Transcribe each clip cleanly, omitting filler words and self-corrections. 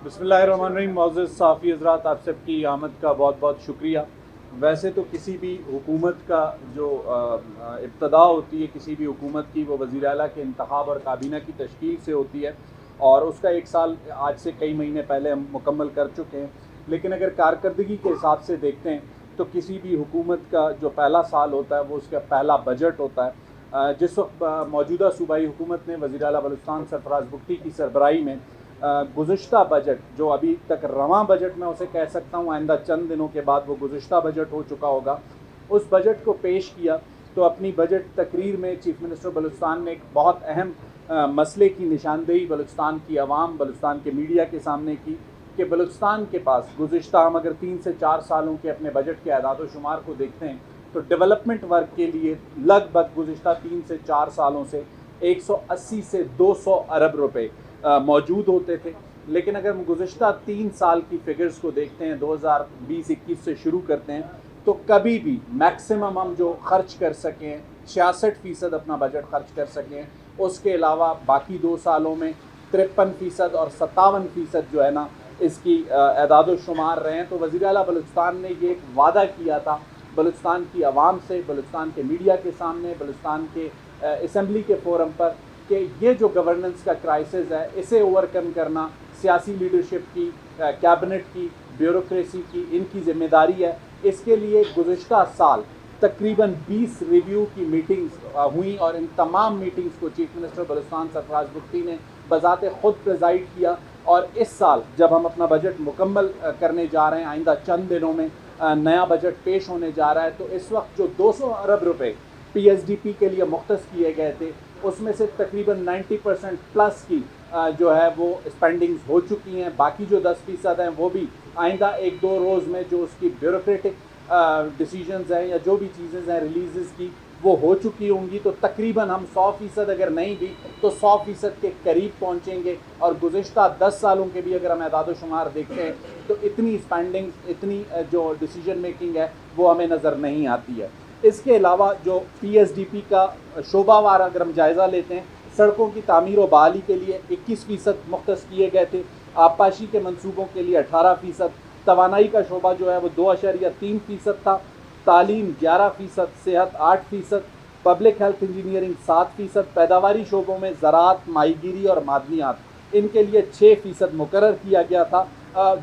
बिस्मिल्लाहिर्रहमानिर्रहीम। मोअज़्ज़ज़ साफ़ी हज़रात, आप सब की आमद का बहुत बहुत शुक्रिया। वैसे तो किसी भी हुकूमत का जो इब्तदा होती है किसी भी हुकूमत की, वो वज़ीर आला के इंतखाब और काबीना की तश्कील से होती है, और उसका एक साल आज से कई महीने पहले हम मुकम्मल कर चुके हैं। लेकिन अगर कारकर्दगी के हिसाब से देखते हैं तो किसी भी हुकूमत का जो पहला साल होता है वो उसका पहला बजट होता है। जिस वक्त मौजूदा सूबाई हुकूमत ने वज़ीर आला बलूचिस्तान सरफराज भुट्टी की सरबराही में गुज़िश्ता बजट, जो अभी तक रवां बजट मैं उसे कह सकता हूँ, आइंदा चंद दिनों के बाद वो गुज़िश्ता बजट हो चुका होगा, उस बजट को पेश किया तो अपनी बजट तकरीर में चीफ़ मिनिस्टर बलूचिस्तान ने एक बहुत अहम मसले की निशानदेही बलूचिस्तान की आवाम, बलूचिस्तान के मीडिया के सामने की कि बलूचिस्तान के पास गुज़िश्ता, हम अगर 3 से 4 सालों के अपने बजट के अदाद व शुमार को देखते हैं तो डेवलपमेंट वर्क के लिए लगभग गुज़िश्ता 3 से 4 सालों से 180 से 200 अरब रुपए मौजूद होते थे। लेकिन अगर हम गुज़िश्ता 3 साल की फ़िगर्स को देखते हैं, 2020-21 से शुरू करते हैं, तो कभी भी मैक्सिमम हम जो खर्च कर सकें 66% अपना बजट खर्च कर सकें। उसके अलावा बाकी 2 सालों में 53% और 57% जो है ना इसकी एदाद शुमार रहे हैं। तो वज़ीर आला बलूचिस्तान ने ये एक वादा किया था बलूचिस्तान की आवाम से, बलूचिस्तान के मीडिया के सामने, बलूचिस्तान के असम्बली के फोरम पर, कि ये जो गवर्नेंस का क्राइसिस है इसे ओवरकम करना सियासी लीडरशिप की, कैबिनेट की, ब्यूरोक्रेसी की, इनकी ज़िम्मेदारी है। इसके लिए गुज़िश्ता साल तकरीबन 20 रिव्यू की मीटिंग्स हुई और इन तमाम मीटिंग्स को चीफ़ मिनिस्टर बलूचिस्तान सरफराज भुट्टी ने बज़ाते ख़ुद प्रेज़ाइड किया। और इस साल जब हम अपना बजट मुकम्मल करने जा रहे हैं, आइंदा चंद दिनों में नया बजट पेश होने जा रहा है, तो इस वक्त जो 200 अरब रुपए PSDP के लिए मुख्तस किए गए थे उसमें से तकरीबन 90% प्लस की जो है वो स्पेंडिंग्स हो चुकी हैं। बाकी जो 10% हैं वो भी आइंदा 1-2 रोज़ में जो उसकी ब्यूरोक्रेटिक डिसीजंस हैं या जो भी चीज़ें हैं रिलीज़ की वो हो चुकी होंगी। तो तकरीबन हम 100% अगर नहीं भी तो 100% के करीब पहुँचेंगे। और गुज़िश्ता 10 सालों के भी अगर हम एदाद शुमार देखते हैं तो इतनी स्पेंडिंग्स, इतनी जो डिसीजन मेकिंग है वो हमें नज़र नहीं आती है। इसके अलावा जो PSDP का शोबावार अगर हम जायज़ा लेते हैं, सड़कों की तामीर व बहाली के लिए 21% मुख्तस किए गए थे, आबपाशी के मंसूबों के लिए 18%, तवानाई का शोबा जो है वो 2.3% था, तालीम 11%, सेहत 8%, पब्लिक हेल्थ इंजीनियरिंग 7%, पैदावारी शोबों में ज़राअत, माहीगीरी और मादनियात इनके लिए 6% मुकर्रर किया गया था।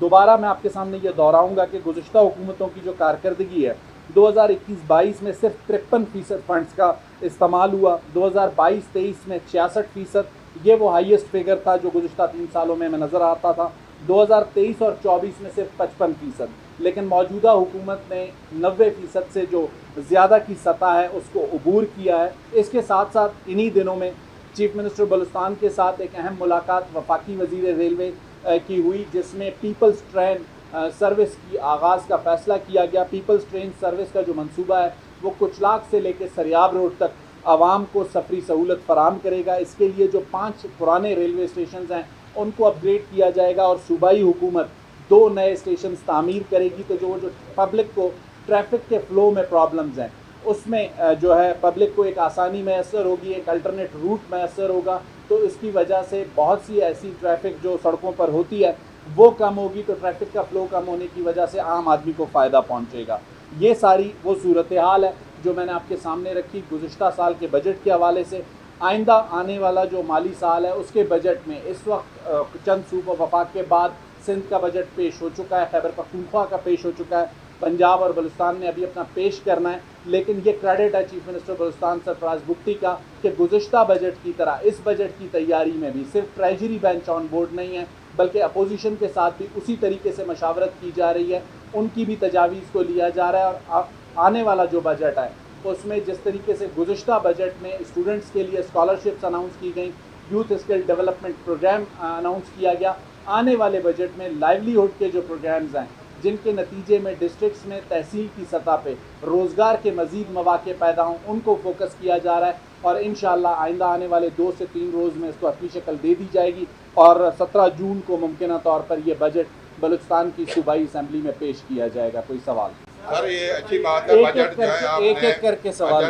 दोबारा मैं आपके सामने ये दोहराऊँगा कि गुज़िश्ता हुकूमतों की जो कारकर्दगी है 2021-22 में सिर्फ 53% फंड्स का इस्तेमाल हुआ, 2022-23 में 66%, ये वो हाईएस्ट फिगर था जो गुज़िश्ता 3 सालों में नज़र आता था। 2023 और 24 में सिर्फ 55%, लेकिन मौजूदा हुकूमत ने 90% से जो ज़्यादा की सतह है उसको अबूर किया है। इसके साथ साथ इन्हीं दिनों में चीफ़ मिनिस्टर बलूचिस्तान के साथ एक अहम मुलाकात वफाकी वज़ीर रेलवे की हुई, जिसमें पीपल्स ट्रेन सर्विस की आगाज़ का फ़ैसला किया गया। पीपल्स ट्रेन सर्विस का जो मंसूबा है वो कुचलाक से लेकर सरियाब रोड तक आवाम को सफरी सहूलत फराम करेगा। इसके लिए जो 5 पुराने रेलवे स्टेशन हैं उनको अपग्रेड किया जाएगा और सूबाई हुकूमत 2 नए स्टेशन तामीर करेगी। तो जो पब्लिक को ट्रैफिक के फ़्लो में प्रॉब्लम्स हैं उसमें जो है पब्लिक को एक आसानी मैसर होगी, एक अल्टरनेट रूट मैसर होगा। तो इसकी वजह से बहुत सी ऐसी ट्रैफिक जो सड़कों पर होती है वो कम होगी, तो ट्रैफिक का फ़्लो कम होने की वजह से आम आदमी को फ़ायदा पहुंचेगा। ये सारी वो सूरत हाल है जो मैंने आपके सामने रखी गुज़िश्ता साल के बजट के हवाले से। आइंदा आने वाला जो माली साल है उसके बजट में इस वक्त चंद सूबा वफाक के बाद सिंध का बजट पेश हो चुका है, खैबर पख्तूनख्वा का पेश हो चुका है, पंजाब और बलूचिस्तान ने अभी अपना पेश करना है। लेकिन ये क्रेडिट है चीफ़ मिनिस्टर बलूचिस्तान सरफराज भुट्टी का कि गुज़िश्ता बजट की तरह इस बजट की तैयारी में भी सिर्फ ट्रेजरी बेंच ऑन बोर्ड नहीं है, बल्कि अपोजिशन के साथ भी उसी तरीके से मशावरत की जा रही है, उनकी भी तजावीज़ को लिया जा रहा है। और आने वाला जो बजट है उसमें जिस तरीके से गुज़िश्ता बजट में स्टूडेंट्स के लिए स्कॉलरशिप्स अनाउंस की गई, youth skill development program announce किया गया, आने वाले बजट में लाइवलीहुड के जो प्रोग्राम्स हैं जिनके नतीजे में डिस्ट्रिक्ट्स में तहसील की सतह पे रोज़गार के मज़ीद मौक़े पैदा हों उनको फोकस किया जा रहा है। और इंशाअल्लाह आइंदा आने वाले 2 से 3 रोज़ में इसको हतमी शक्ल दे दी जाएगी और 17 जून को मुमकिन तौर पर यह बजट बलूचिस्तान की सूबाई असम्बली में पेश किया जाएगा। कोई सवाल? सर ये अच्छी बात है, बजट जो है आपने एक एक करके सवाल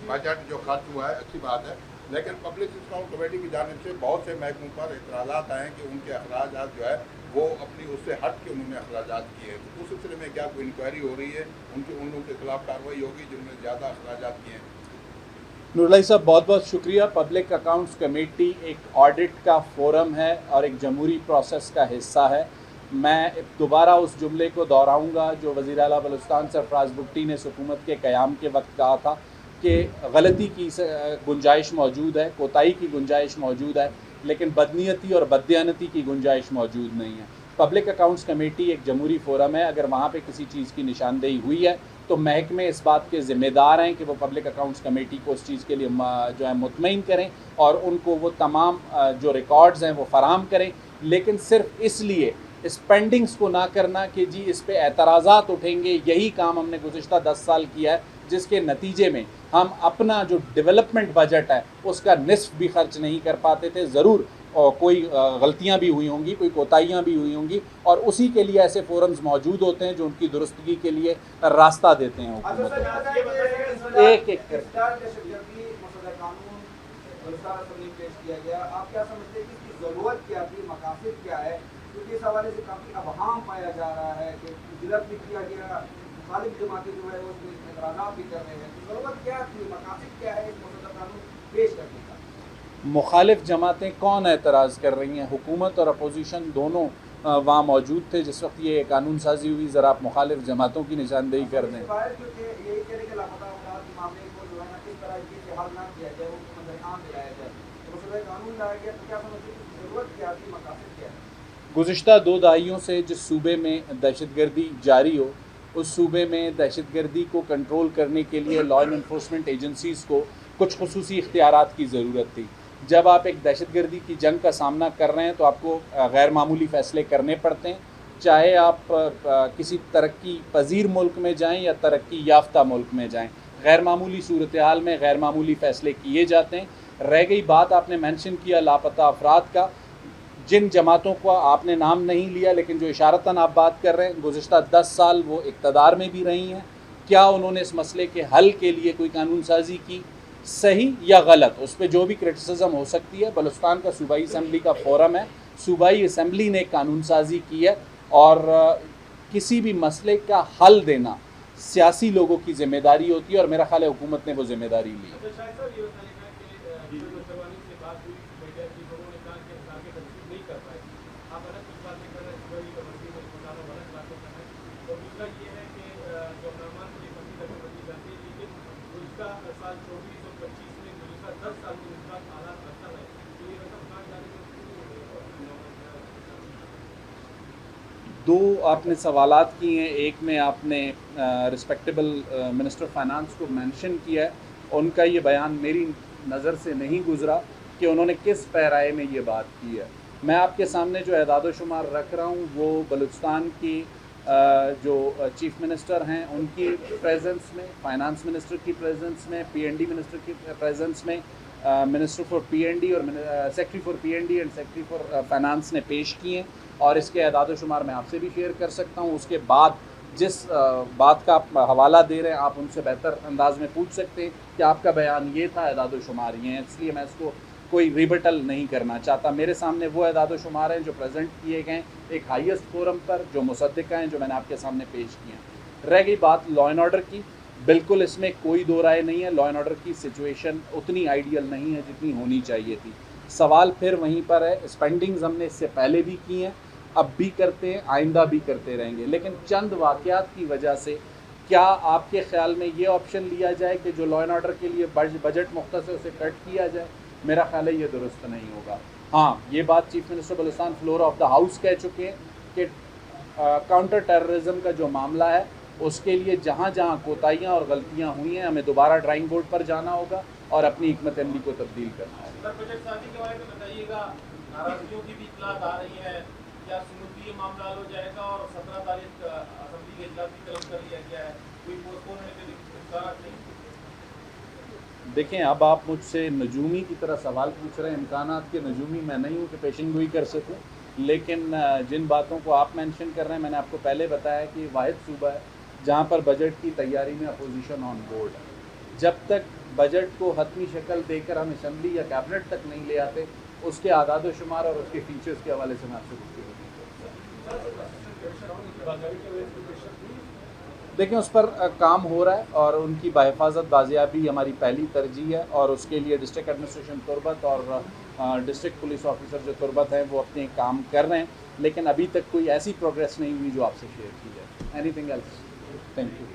बजट जो खर्च हुआ है अच्छी बात है, لیکن پبلک ڈسکاؤنٹ کمیٹی کی جانب سے بہت سے محکموں پر اعتراضات آئے ہیں کہ ان کے اخراجات جو ہے وہ اپنی اس سے ہٹ کے انہوں نے اخراجات کیے ہیں. تو اس سلسلے میں کیا کوئی انکوائری ہو رہی ہے, ان لوگوں کے خلاف کارروائی ہوگی جنہوں نے زیادہ اخراجات کیے ہیں؟ نورلائی صاحب بہت بہت شکریہ. پبلک اکاؤنٹس کمیٹی ایک آڈٹ کا فورم ہے اور ایک جمہوری پروسیس کا حصہ ہے. میں دوبارہ اس جملے کو دہراؤں گا جو وزیر اعلیٰ بلوچستان سرفراز بگٹی نے حکومت کے قیام کے وقت کہا تھا کہ غلطی کی گنجائش موجود ہے, کوتاہی کی گنجائش موجود ہے, لیکن بدنیتی اور بددیانتی کی گنجائش موجود نہیں ہے. پبلک اکاؤنٹس کمیٹی ایک جمہوری فورم ہے. اگر وہاں پہ کسی چیز کی نشاندہی ہوئی ہے تو محکمے اس بات کے ذمہ دار ہیں کہ وہ پبلک اکاؤنٹس کمیٹی کو اس چیز کے لیے جو ہے مطمئن کریں اور ان کو وہ تمام جو ریکارڈز ہیں وہ فراہم کریں. لیکن صرف اس لیے اسپینڈنگز کو نہ کرنا کہ جی اس پہ اعتراضات اٹھیں گے, یہی کام ہم نے گزشتہ 10 سال کیا ہے, جس کے نتیجے میں ہم اپنا جو ڈیولپمنٹ بجٹ ہے اس کا نصف بھی خرچ نہیں کر پاتے تھے. ضرور کوئی غلطیاں بھی ہوئی ہوں گی, کوئی کوتاہیاں بھی ہوئی ہوں گی, اور اسی کے لیے ایسے فورمز موجود ہوتے ہیں جو ان کی درستگی کے لیے راستہ دیتے ہیں حکومت. ایک ایک کر پیش کیا گیا, آپ کیا سمجھتے ہیں کہ اس کی ضرورت کیا تھی, مقاصد کیا ہے؟ کیونکہ اس حوالے سے کافی ابہام پایا جا رہا ہے کہ جلد بھی کیا گیا, مخالف جماعتیں جو ہے اس میں اعتراضات بھی کر رہے ہیں. تو ضرورت کیا تھی, مقاصد کیا ہے اس مسودہ قانون پیش کرنے کا؟ مخالف جماعتیں کون اعتراض کر رہی ہیں؟ حکومت اور اپوزیشن دونوں وہاں موجود تھے جس وقت یہ قانون سازی ہوئی. ذرا آپ مخالف جماعتوں کی نشاندہی کر دیں. یہی کہہ رہے کہ لاپتہ افراد کے معاملے کو جو ہے نا کس طرح کی حل نہ کیا جائے, وہ منظر عام میں لایا جائے, مسودہ قانون لایا گیا, تو کیا سمجھتے ہیں کہ ضرورت کیا تھی, مقاصد کیا ہے؟ گزشتہ 2 دہائیوں سے جس صوبے میں دہشت گردی جاری ہو, اس صوبے میں دہشت گردی کو کنٹرول کرنے کے لیے لا انفورسمنٹ ایجنسیز کو کچھ خصوصی اختیارات کی ضرورت تھی. جب آپ ایک دہشت گردی کی جنگ کا سامنا کر رہے ہیں تو آپ کو غیر معمولی فیصلے کرنے پڑتے ہیں, چاہے آپ کسی ترقی پذیر ملک میں جائیں یا ترقی یافتہ ملک میں جائیں. غیر معمولی صورتحال میں غیر معمولی فیصلے کیے جاتے ہیں. رہ گئی بات, آپ نے مینشن کیا لاپتہ افراد کا, جن جماعتوں کو آپ نے نام نہیں لیا لیکن جو اشارتاً آپ بات کر رہے ہیں, گزشتہ 10 سال وہ اقتدار میں بھی رہی ہیں. کیا انہوں نے اس مسئلے کے حل کے لیے کوئی قانون سازی کی؟ صحیح یا غلط, اس پہ جو بھی کرٹیسزم ہو سکتی ہے. بلوچستان کا صوبائی اسمبلی کا فورم ہے, صوبائی اسمبلی نے قانون سازی کی ہے, اور کسی بھی مسئلے کا حل دینا سیاسی لوگوں کی ذمہ داری ہوتی ہے, اور میرا خیال ہے حکومت نے وہ ذمہ داری لی ہے. دو آپ نے سوالات کیے ہیں. ایک میں آپ نے رسپیکٹیبل منسٹر فائنانس کو مینشن کیا ہے. ان کا یہ بیان میری نظر سے نہیں گزرا کہ انہوں نے کس پیرائے میں یہ بات کی ہے. میں آپ کے سامنے جو اعداد و شمار رکھ رہا ہوں وہ بلوچستان کی جو چیف منسٹر ہیں ان کی پریزنس میں, فائنانس منسٹر کی پریزنس میں, پی این ڈی منسٹر کی پریزنس میں, minister for P N D اور secretary for P N D and secretary for finance نے پیش کیے ہیں, اور اس کے اعداد و شمار میں آپ سے بھی شیئر کر سکتا ہوں. اس کے بعد جس بات کا آپ حوالہ دے رہے ہیں آپ ان سے بہتر انداز میں پوچھ سکتے ہیں کہ آپ کا بیان یہ تھا, اعداد و شمار یہ ہیں. اس لیے میں اس کو کوئی ریبٹل نہیں کرنا چاہتا. میرے سامنے وہ اعداد و شمار ہیں جو پریزنٹ کیے گئے ایک ہائیسٹ فورم پر, جو مصدقہ ہیں, جو میں نے آپ کے سامنے پیش کیے ہیں. رہ گئی بات لا اینڈ آرڈر کی, بالکل اس میں کوئی دو رائے نہیں ہے. لا اینڈ آرڈر کی سچویشن اتنی آئیڈیل نہیں ہے جتنی ہونی چاہیے تھی. سوال پھر وہیں پر ہے. اسپینڈنگز ہم نے اس سے پہلے بھی کی ہیں, اب بھی کرتے ہیں, آئندہ بھی کرتے رہیں گے. لیکن چند واقعات کی وجہ سے کیا آپ کے خیال میں یہ آپشن لیا جائے کہ جو لا اینڈ آرڈر کے لیے بجٹ مختص ہے اسے کٹ کیا جائے؟ میرا خیال ہے یہ درست نہیں ہوگا. ہاں, یہ بات chief minister Balochistan floor of the house کہہ چکے ہیں کہ کاؤنٹر ٹیررزم کا جو معاملہ ہے اس کے لیے جہاں جہاں کوتاہیاں اور غلطیاں ہوئی ہیں ہمیں دوبارہ ڈرائنگ بورڈ پر جانا ہوگا اور اپنی حکمت عملی کو تبدیل کرنا ہوگا. بجٹ سازی کے بارے میں بتائیے گا, ناراضگیوں کی بھی اطلاعات آ رہی ہیں, کیا سمودی یہ معاملہ حل ہو جائے گا؟ اور 17 تاریخ اسمبلی کے اجلاس بھی طلب کر لیا گیا ہے, کوئی پوسٹ پون ہونے کے اختیارات نہیں؟ دیکھیں, اب آپ مجھ سے نجومی کی طرح سوال پوچھ رہے ہیں. امکانات کے نجومی میں نہیں ہوں کہ پیشن گوئی کر سکوں, لیکن جن باتوں کو آپ مینشن کر رہے ہیں میں نے آپ کو پہلے بتایا کہ واحد صوبہ ہے جہاں پر بجٹ کی تیاری میں اپوزیشن آن بورڈ ہے. जब तक बजट को हतमी शक्ल देकर हम असम्बली या कैबिनेट तक नहीं ले आते, उसके आदाद व शुमार और उसके फीचर्स के हवाले से मैं आपसे गुफ्तगू नहीं देखिए, उस पर काम हो रहा है और उनकी बाहिफाजत बाजियाबी हमारी पहली तरजीह है, और उसके लिए डिस्ट्रिक्ट एडमिनिस्ट्रेशन तुरबत और डिस्ट्रिक्ट पुलिस ऑफिसर जो तुरबत हैं वो अपने काम कर रहे हैं, लेकिन अभी तक कोई ऐसी प्रोग्रेस नहीं हुई जो आपसे शेयर की जाए। Anything else? Thank you.